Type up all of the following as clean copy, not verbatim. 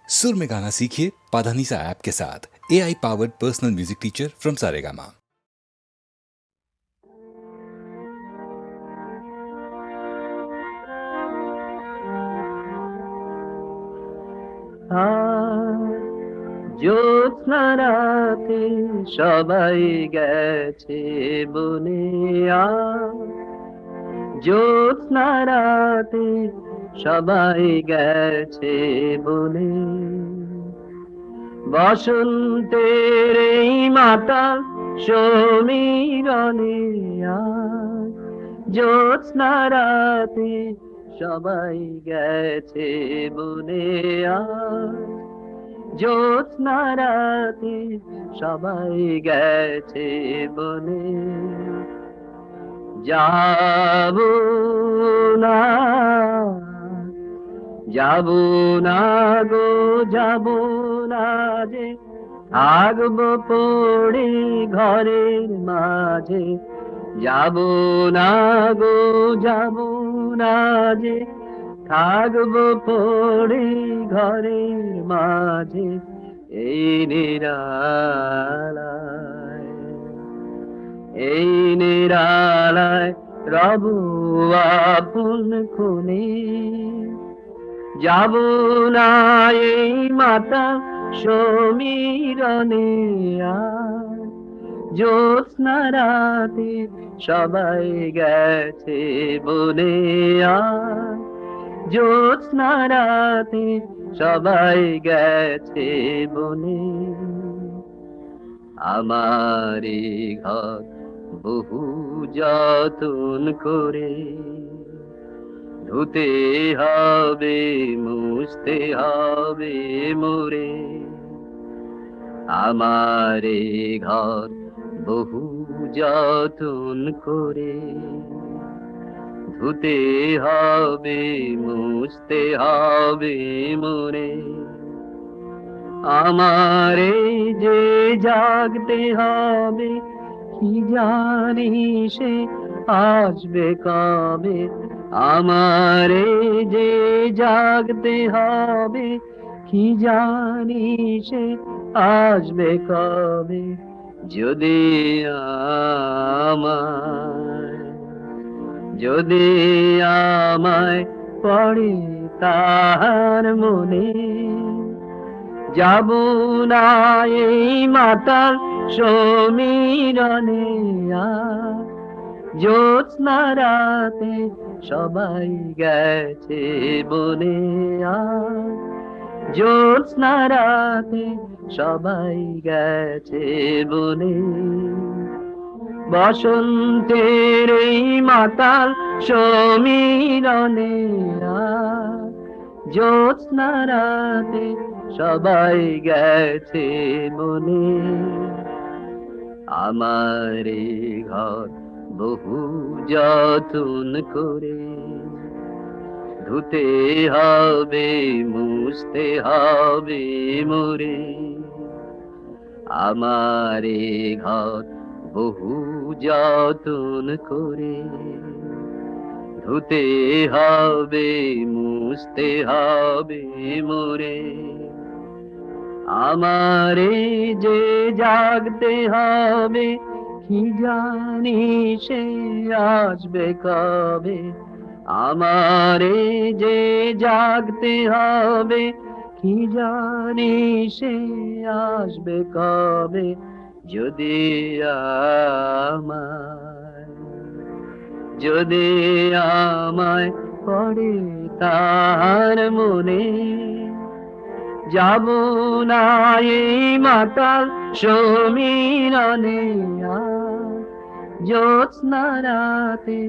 सुर में गाना सीखिए पाधानीसा ऐप के साथ। AI powered personal music teacher from Saregama. জ্যোৎস্না রাতে সবাই গেছে বনে, জ্যোৎস্না রাতে সবাই গেছে বনে। বসন্তের এই মাতাল সমীরণে জ্যোৎস্না রাতে সবাই গেছে বনে, জ্যোৎস্না রাতে সবাই গেছে বনে। যাব না, যাব না গো, যাব না যে, থাকবো পড়ে ঘরের মাঝে। যাব না গো, যাব না যে, থাকবো পড়ে ঘরের মাঝে। এই নিরালায়, এই নিরালায় রব আপন খুনে। যাব না এই মাতা সমীরণে, জ্যোৎস্না রাতে সবাই গেছে বনে, জ্যোৎস্না রাতে সবাই গেছে বনে। আমারি ঘর বহু যতন করে ধুতে হবে, মুছতে হবে মোরে। আমারে ঘর বহু যতন করে ধুতে হবে, মুছতে হবে মোরে। আমারে যে জাগতে হবে, কি জানি সে আসবে কবে। আমারে যে জাগতে হবে, কি জানি সে আসবে কবে। যদি আমায়, যদি আমায় পড়ে তার মনে, যাব না এই মাতাল সমীরণে, জ্যোৎস্না রাতে সবাই গেছে বনে, জ্যোৎস্না রাতে সবাই গেছে বনে। বসন্তের এই মাতাল সমীরণে, জ্যোৎস্না রাতে সবাই গেছে বনে। আমারে ঘর বহু যতন করে ধুতে হবে, মুছতে হবে মোরে। আমারে ঘর বহু যতন করে ধুতে হবে, মুছতে হবে মোরে। আমারে যে জাগতে হবে, কি জানি সে আসবে কবে। আমারে যে জাগতে হবে, কি জানি সে আসবে কবে। যদি আমায়, যদি আমায় পড়ে তার মনে, যাব না এই মাতাল সমীরণে, জ্যোৎস্না রাতে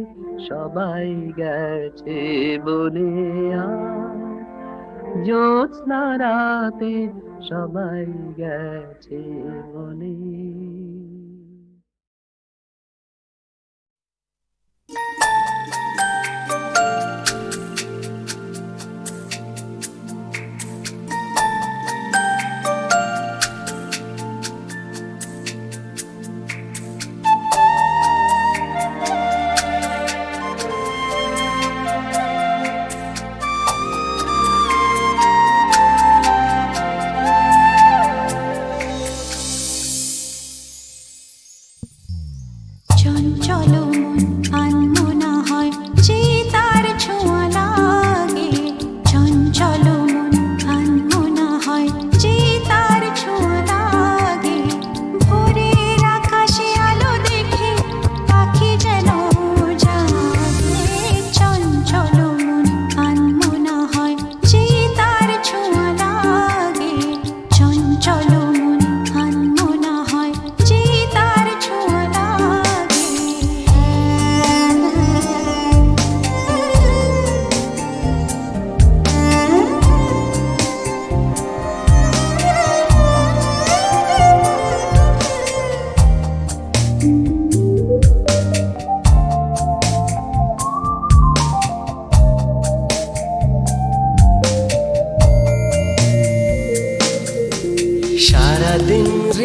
সবাই গেছে বনে, জ্যোৎস্না রাতে সবাই গেছে বনে।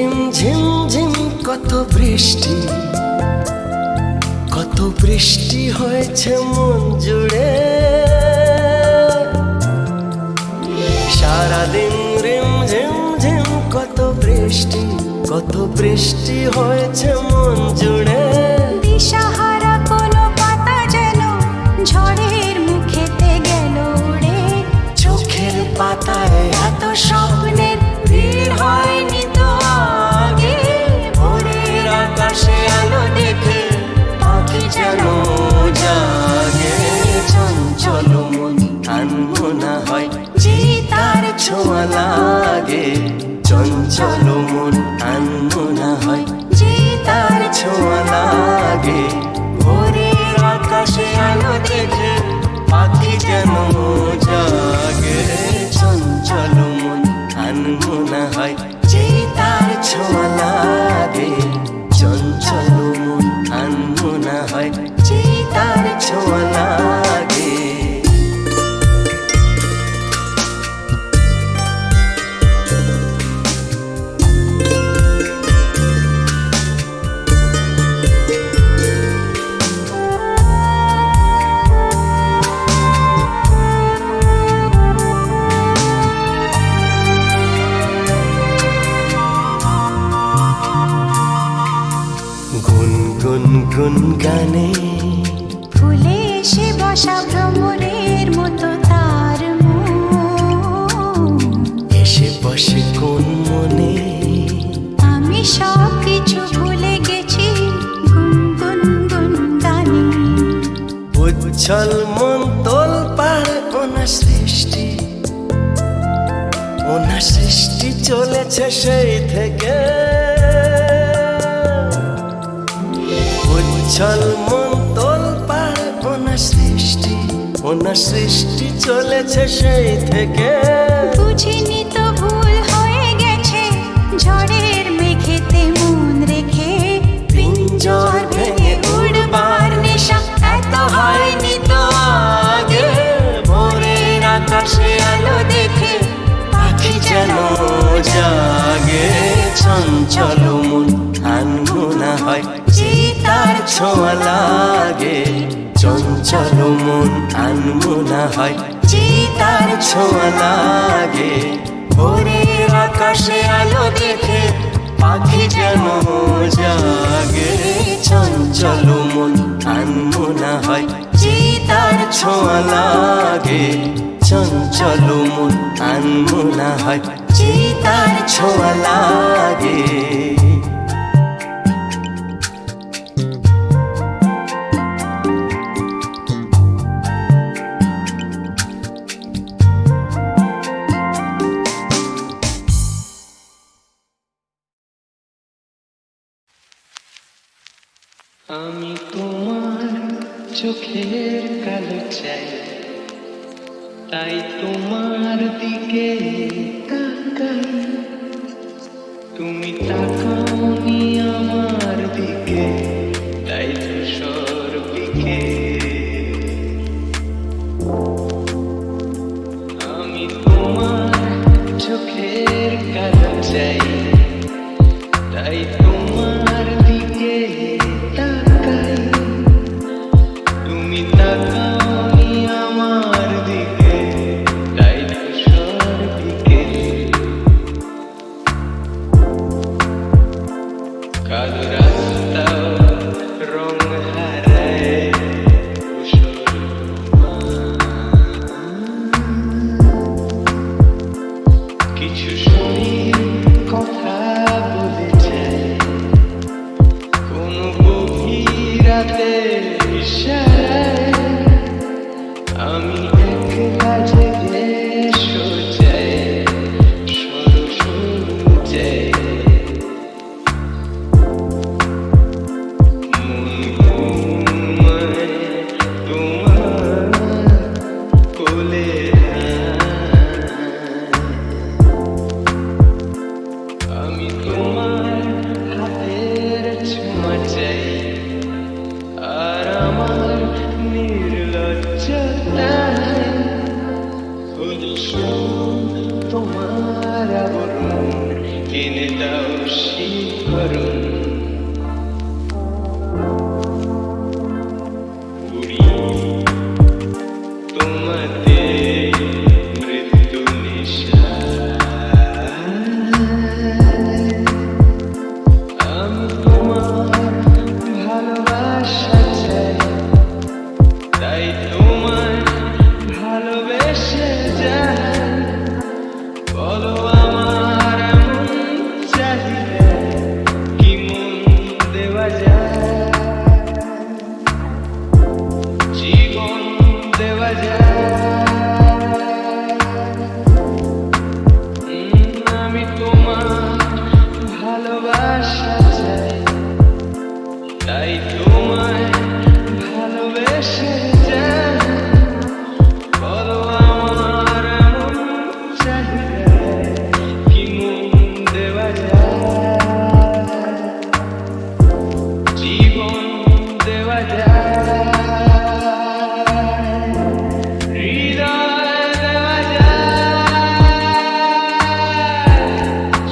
রিম ঝিম ঝিম কত বৃষ্টি, কত বৃষ্টি হয়েছে মন জুড়ে। সারাদিন রিম ঝিম ঝিম কত বৃষ্টি, কত বৃষ্টি হয়েছে মন জুড়ে। দিশাহারা কোনো পাতা যেন ঝড়ের মুখেতে গেল উড়ে। চোখের পাতায় এত স্বপ্নের ভিড় হয়নি তো আগে। ভোরের আকাশে আলো দেখে পাখি যেন জাগে। চঞ্চল মন আনমনা হয় যে তার ছোঁয়া লাগে। চঞ্চল মন আনমনা হয় যে তার ছোঁয়া লাগে। ভোরের আকাশে আলো দেখে পাখি যেন জাগে। চঞ্চল মন আনমনা হয় যে তার ছোঁয়া লাগে। চঞ্চল মন আনমনা হয় যে তার ছোঁয়া লাগে। গুনগুন গুন গানে ফুলে এসে বসা ভ্রমরের মতো তার মন। এসে বসে কোন মনে। আমি সব কিছু ভুলে গেছি গুনগুন গুন গানে। উচ্ছল মন তোল পাড় ওনা সৃষ্টি, ওনা সৃষ্টি চলেছে সেই থেকে। উচ্ছল মন তোল পাড় ওনা সৃষ্টি, ওনা সৃষ্টি চলেছে সেই থেকে। বুঝিনি তো ভুল হয়ে গেছে ঝড়ের মেঘেতে মন রেখে। পিঞ্জর ভেঙে উড়বার নেশা এত হয়নি তো আগে। ভোরের আকাশে আলো দেখে পাখি যেন জাগে। চঞ্চল মন আনমনা হয় যে তার ছোঁয়া লাগে। চঞ্চল মন আনমনা হয় যে তার ছোঁয়া লাগে। ভোরের আকাশে আলো দেখে পাখি যেন জাগে। চঞ্চল মন আনমনা হয় যে তার ছোঁয়া লাগে। চঞ্চল মন আনমনা হয় যে তার ছোঁয়া লাগে। আমি তোমার চোখের কালো চাই, তাই তোমার দিকে তাকাই। তুমি তাকাওনি আমার দিকে, তাই ধূসর দিকে। আমি তোমার চোখের কালো চাই, তাই তোমার দিকে তাকাই। তুমি তাকাওনি আমার দিকে, তাই ধূসর দিকে। কালো রাস্তাও রং হারায় ধূসর। কিছু শুনি কথা বলে যায়, কোনো গভীর রাতে ইশারায়। আমি একলা জেগে সোজায় সরু সরু যায়। মন ঘুমায় তোমার কোলে আমি তোমার হাতের ছোঁয়া চাই, আর আমার নির্লজ্জতায় খুঁজি তোমার আবরণ এনে দাও শিহরণ উড়ি তোমাতে মৃত্যু নেশা আমি তোমার ভালোবাসা চাই তাই তোমায় ভালোবেসে যাই বলো আমার এমন চাহিদা কি মন দেওয়া যায় জীবন দেওয়া যায় আমি তোমার ভালোবাসা চাই তাই তোমায় ভালোবেসে যাই বলো আমার এমন চাহিদা কি মন দেওয়া যায় জীবন দেওয়া যায় হৃদয় দেওয়া যায়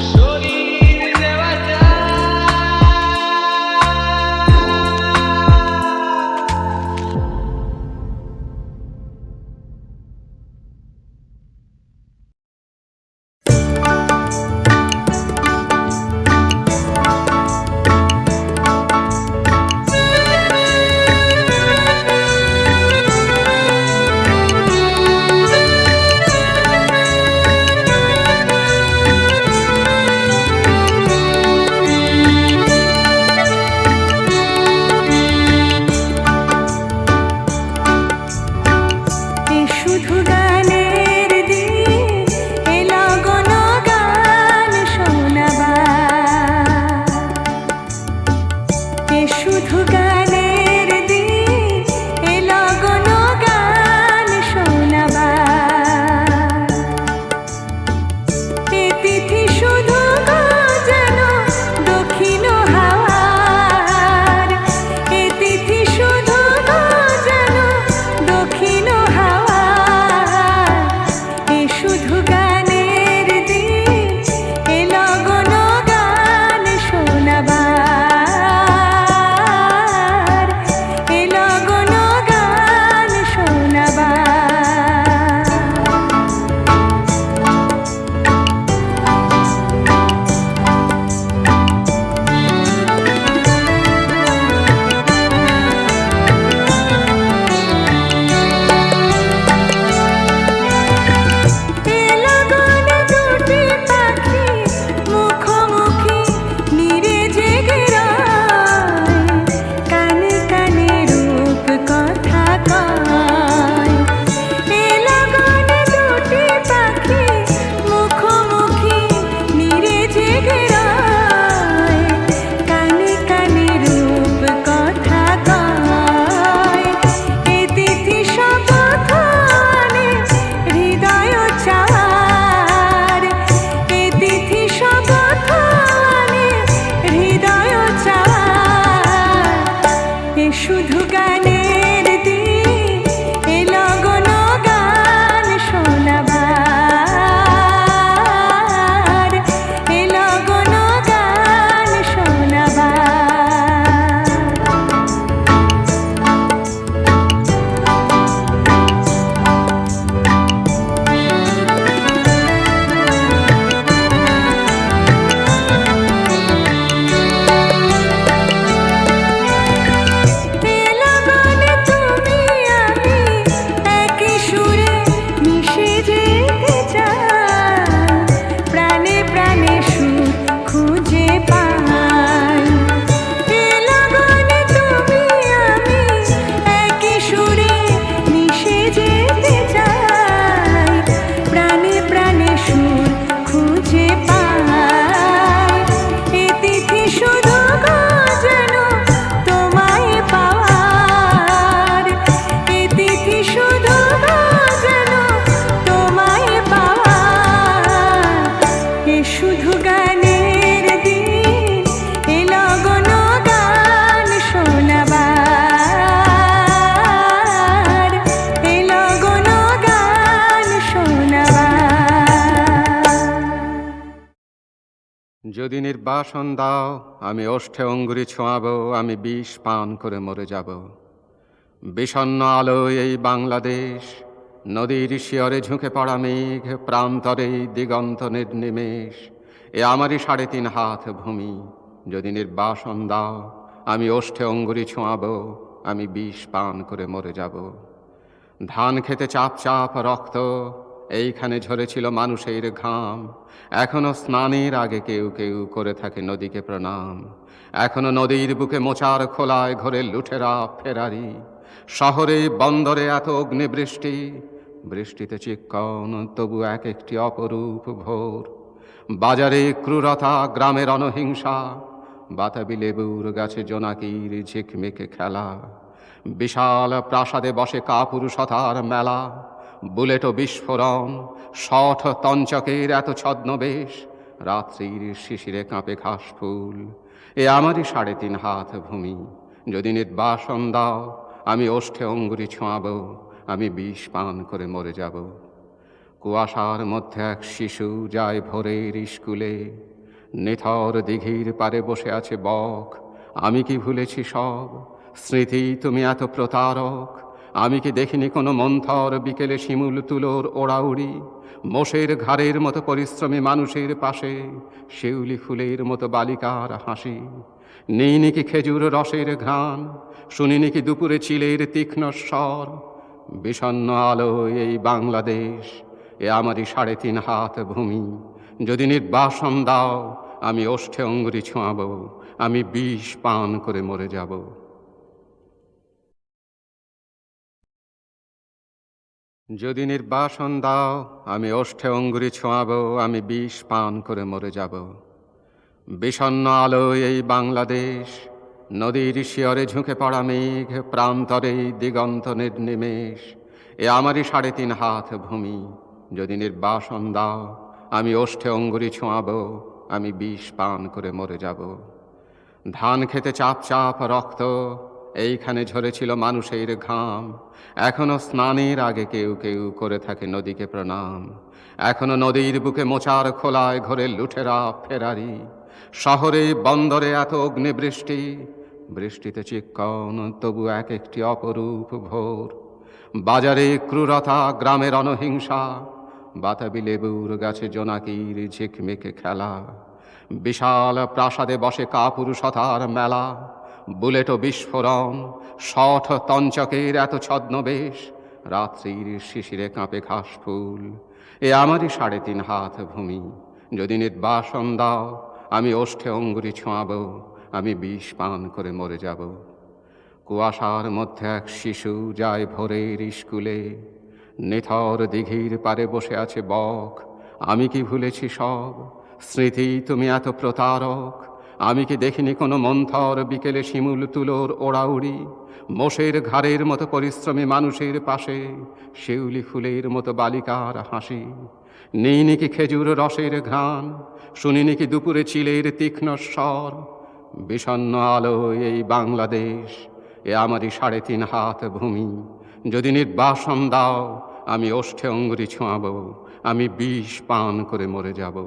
শরীর দেওয়া যায় এ শুধু গানের দিন এ লগন গান শোনাবার এ শুধু গানের দিন এ লগন গান শোনাবার এ তিথি শুধু যেন দক্ষিণ হাওয়ার এ তিথি শুধু যেন দক্ষিণ হাওয়ার এ শুধু গানের দিন এ লগন গান শোনাবার এ লগন গান শোনাবার যদি নির্বাসন দাও আমি ওষ্ঠে অঙ্গুরি ছোঁয়াবো, আমি বিষ পান করে মরে যাব। বিষণ্ণ আলোয় এই বাংলাদেশ, নদীর শিয়রে ঝুঁকে পড়া মেঘ, প্রান্তরে দিগন্ত নির্নিমেষ, এ আমারই 3.5 হাত ভূমি। যদি নির্বাসন দাও আমি ওষ্ঠে অঙ্গুরি ছোঁয়াবো, আমি বিষ পান করে মরে যাব। ধান খেতে চাপ চাপ রক্ত, এইখানে ঝরেছিল মানুষের ঘাম। এখনো স্নানের আগে কেউ কেউ করে থাকে নদীকে প্রণাম। এখনো নদীর বুকে মোচার খোলায় ঘরে লুঠেরা ফেরারি। শহরে বন্দরে এত অগ্নিবৃষ্টি, বৃষ্টিতে চিক্কন তবু এক একটি অপরূপ ভোর। বাজারে ক্রূরতা, গ্রামের অনহিংসা, বাতাবি লেবুর গাছে জোনাকির ঝিকমিকে খেলা। বিশাল প্রাসাদে বসে কাপুরুষতার মেলা, বুলেট ও বিস্ফোরণ, শঠ তঞ্চকের এত ছদ্মবেশ। রাত্রির শিশিরে কাঁপে ঘাস ফুল, এ আমারই 3.5 হাত ভূমি। যদি নির্বাসন দাও আমি ওষ্ঠে অঙ্গুরি ছোঁয়াবো, আমি বিষ পান করে মরে যাব। কুয়াশার মধ্যে এক শিশু যায় ভোরের স্কুলে, নিথর দিঘির পারে বসে আছে বক। আমি কি ভুলেছি সব স্মৃতি, তুমি এত প্রতারক? আমি কি দেখিনি কোনো মন্থর বিকেলে শিমুল তুলোর ওড়াউড়ি? মোষের ঘাড়ের মতো পরিশ্রমী মানুষের পাশে শিউলি ফুলের মতো বালিকার হাসি। নেই কি খেজুর রসের ঘ্রাণ, শুনিনি কি দুপুরে চিলের তীক্ষ্ণ স্বর? বিষণ্ণ আলোয় এই বাংলাদেশ, এ আমারই 3.5 হাত ভূমি। যদি নির্বাসন দাও আমি ওষ্ঠে অঙ্গুরি ছোঁয়াবো, আমি বিষ পান করে মরে যাব। যদি নির্বাসন দাও আমি ওষ্ঠে অঙ্গুরি ছোঁয়াবো, আমি বিষ পান করে মরে যাব। বিষণ্ণ আলোয় এই বাংলাদেশ, নদীর শিয়রে ঝুঁকে পড়া মেঘ, প্রান্তরে দিগন্ত নির্নিমেষ, এ আমারই 3.5 হাত ভূমি। যদি নির্বাসন দাও আমি ওষ্ঠে অঙ্গুরি ছোঁয়াবো, আমি বিষ পান করে মরে যাব। ধান খেতে চাপ চাপ রক্ত, এইখানে ঝরেছিল মানুষের ঘাম। এখনো স্নানের আগে কেউ কেউ করে থাকে নদীকে প্রণাম। এখনো নদীর বুকে মোচার খোলায় ঘরে লুঠেরা ফেরারি। শহরে বন্দরে এত অগ্নিবৃষ্টি, বৃষ্টিতে চিক্কন তবু এক একটি অপরূপ ভোর। বাজারে ক্রূরতা, গ্রামের অনহিংসা, বাতাবি লেবুর গাছে জোনাকির ঝিকমিকে খেলা। বিশাল প্রাসাদে বসে কাপুরুষতার মেলা, বুলেট ও বিস্ফোরণ, শঠ তঞ্চকের এত ছদ্মবেশ। রাত্রির শিশিরে কাঁপে ঘাস ফুল, এ আমারই 3.5 হাত ভূমি। যদি নির্বাসন দাও আমি ওষ্ঠে অঙ্গুরি ছোঁয়াবো, আমি বিষ পান করে মরে যাব। কুয়াশার মধ্যে এক শিশু যায় ভোরের স্কুলে, নিথর দিঘির পারে বসে আছে বক। আমি কি ভুলেছি সব স্মৃতি, তুমি এত প্রতারক? আমি কি দেখিনি কোনো মন্থর বিকেলে শিমুল তুলোর ওড়াউড়ি? মোষের ঘাড়ের মতো পরিশ্রমী মানুষের পাশে শিউলি ফুলের মতো বালিকার হাসি। নেই কি খেজুর রসের ঘ্রাণ, শুনিনি কি দুপুরে চিলের তীক্ষ্ণ স্বর? বিষণ্ণ আলোয় এই বাংলাদেশ, এ আমারই 3.5 হাত ভূমি। যদি নির্বাসন দাও আমি ওষ্ঠে অঙ্গুরি ছোঁয়াবো, আমি বিষ পান করে মরে যাব।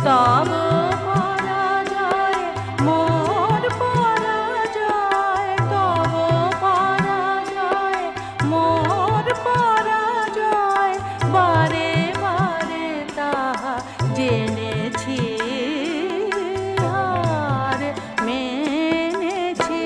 তব পরাজয় মোর পরাজয়, তব পরাজয় মোর পরাজয়, বারে বারে তাহা জেনেছি আর মেনেছি।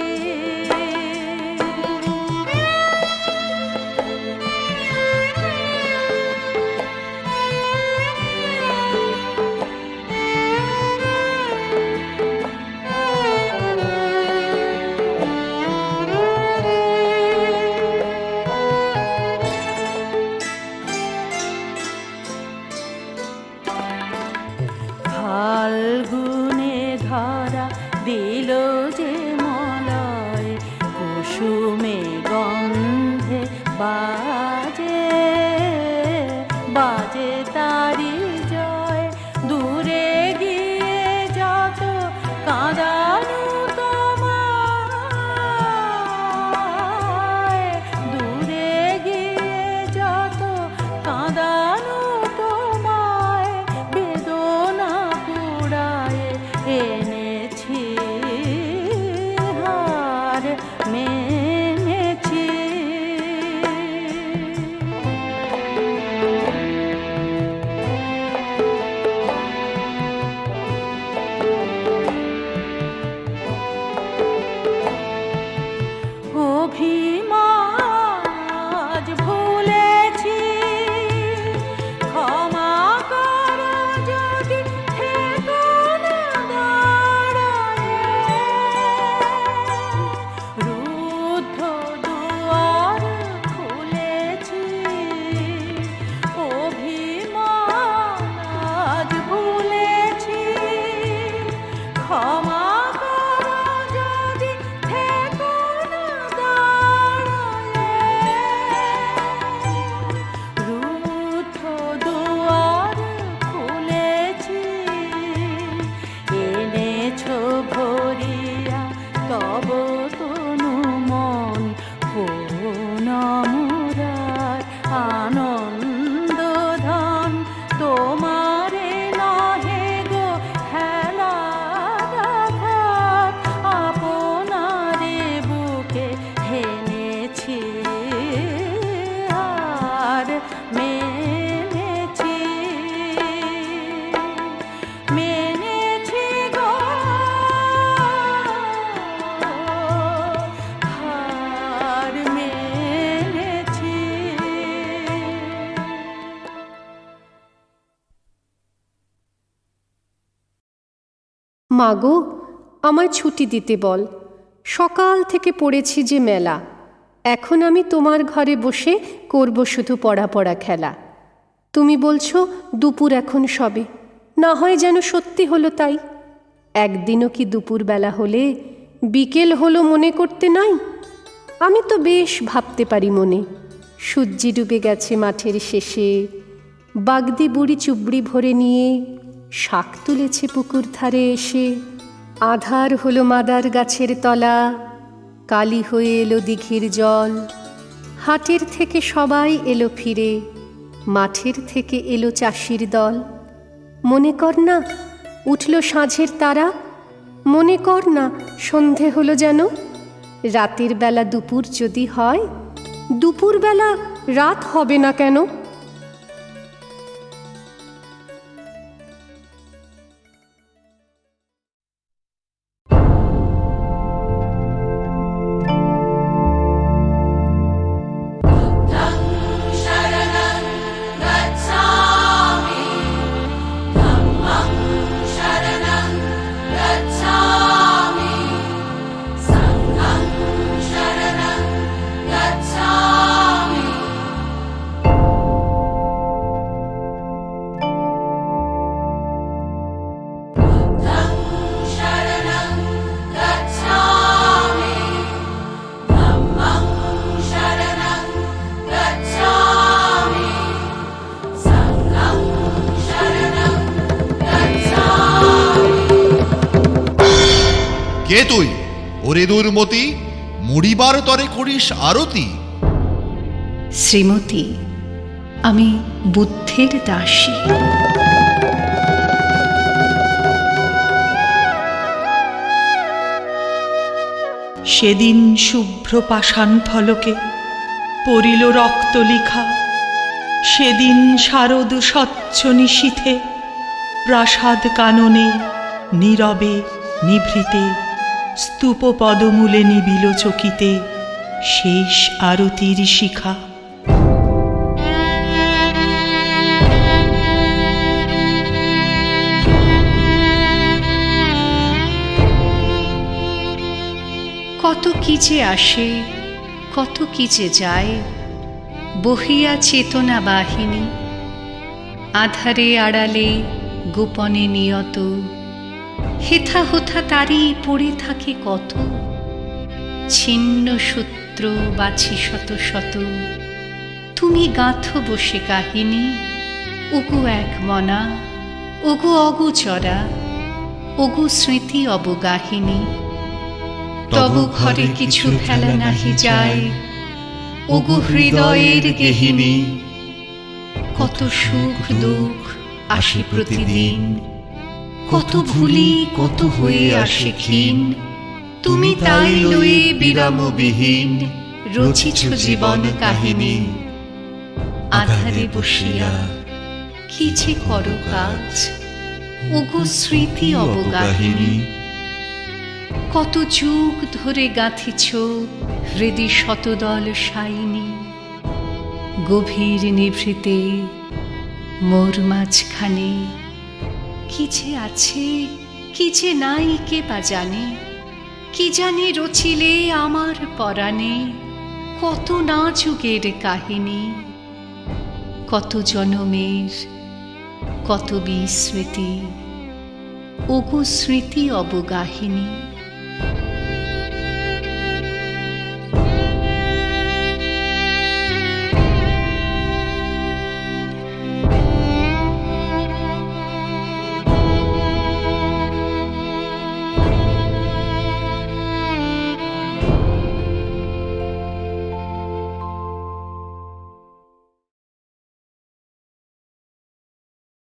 ফাল্গুনে ধরা দিল যে মলয়, কুসুমে গন্ধে বাজে বাজে তারি জয়, দূরে গিয়ে যত কাঁদানো তোমায়, দূরে গিয়ে যত কাঁদানো তোমায়, বেদনা পুড়ায় এনেছি হার মেনেছি। অভিমান আজ ভুলেছি, ক্ষমা করো যদি থেকো না দাঁড়ায়ে, রুদ্ধ দুয়ার খুলেছি। অভিমান আজ ভুলেছি, ক্ষমা করো যদি থেকো না দাঁড়ায়ে, রুদ্ধ দুয়ার খুলেছি। এনেছো ভরিয়া তব তনু মন, পুনমুরার আনন্দ ধন, তোমারে নহে গো হেলা দেখাত, আপনারে বুকে হেনেছি আর মেনেছি, মেনেছি গো হার মেনেছি। মাগো, আমায় ছুটি দিতে বল, সকাল থেকে পড়েছি যে মেলা, এখন আমি তোমার ঘরে বসে করব শুধু পড়া পড়া খেলা। তুমি বলছো দুপুর এখন সবে, না হয় যেন সত্যি হলো তাই। একদিনও কি দুপুরবেলা হলে বিকেল হলো মনে করতে নাই? আমি তো বেশ ভাবতে পারি মনে, সূর্যি ডুবে গেছে মাঠের শেষে, বাগদি বুড়ি চুবড়ি ভরে নিয়ে শাক তুলেছে পুকুর ধারে এসে। আধার হলো মাদার গাছের তলা, কালি হয়ে এলো দিঘির জল, হাটের থেকে সবাই এলো ফিরে, মাঠের থেকে এলো চাষির দল। মনে কর না উঠল সাঁঝের তারা, মনে কর না সন্ধে হলো যেন। রাতের বেলা দুপুর যদি হয়, দুপুরবেলা রাত হবে না কেন? কে তুই ওরে দুর্মতি, মুড়িবার তরে করিস আরতি? শ্রীমতী, আমি বুদ্ধের দাসী। সেদিন শুভ্র পাষাণ ফলকে পড়িল রক্ত লিখা, সেদিন শারদ স্বচ্ছ নিশীথে প্রাসাদ কাননে নীরবে নিভৃতে স্তূপ পদমূলে নিবিল চকিতে শেষ আরতির শিখা। কত কি যে আসে, কত কি যে যায়, বহিয়া চেতনা বাহিনী, আধারে আড়ালে গোপনে নিয়ত, হেথা হোথা তারই পড়ে থাকে কত। ছিন্ন সূত্র বাছি শত শত, তুমি গাঁথো বসে কাহিনী। ওগো এক মনা, ওগো অগোচরা, ওগো স্মৃতি অবগাহিনী। তবু ঘরে কিছু ফেলা নাহি যায়, ওগো হৃদয়ের গেহিনী। কত সুখ দুঃখ আসে প্রতিদিন, কত ভুলি কত হয়ে আসে ক্ষীণ। তুমি তাই লয়ে বিরামবিহীন রচিছ জীবন কাহিনী। আধারে বসিয়া কি যে করো কাজ, ওগো স্মৃতি অবগাহিনী। কত যুগ ধরে গাঁথিছ হৃদি শতদল সাইনি। গভীর নিভৃতে মোর মাঝখানে কি যে আছে কি যে নাই কে বা জানে। কি জানি রচিলে আমার পরাণে কত না যুগের কাহিনী। কত জনমের কত বিস্মৃতি, ওগো স্মৃতি অবগাহিনী।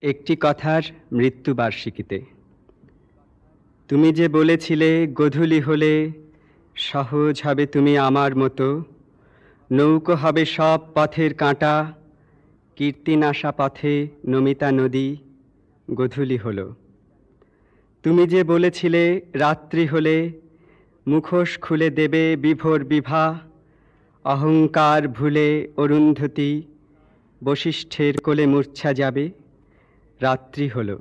একটি কথার মৃত্যুবার্ষিকীতে। তুমি যে বলেছিলে গোধূলি হলে সহজ হবে তুমি আমার মতো, নৌকো হবে সব পথের কাঁটা, কীর্তিনাশা পথে নমিতা নদী গোধূলি হলো। তুমি যে বলেছিলে রাত্রি হলে মুখোশ খুলে দেবে বিভোর বিভা, অহংকার ভুলে অরুন্ধতী বশিষ্ঠের কোলে মূর্ছা যাবে, রাত্রি হলো।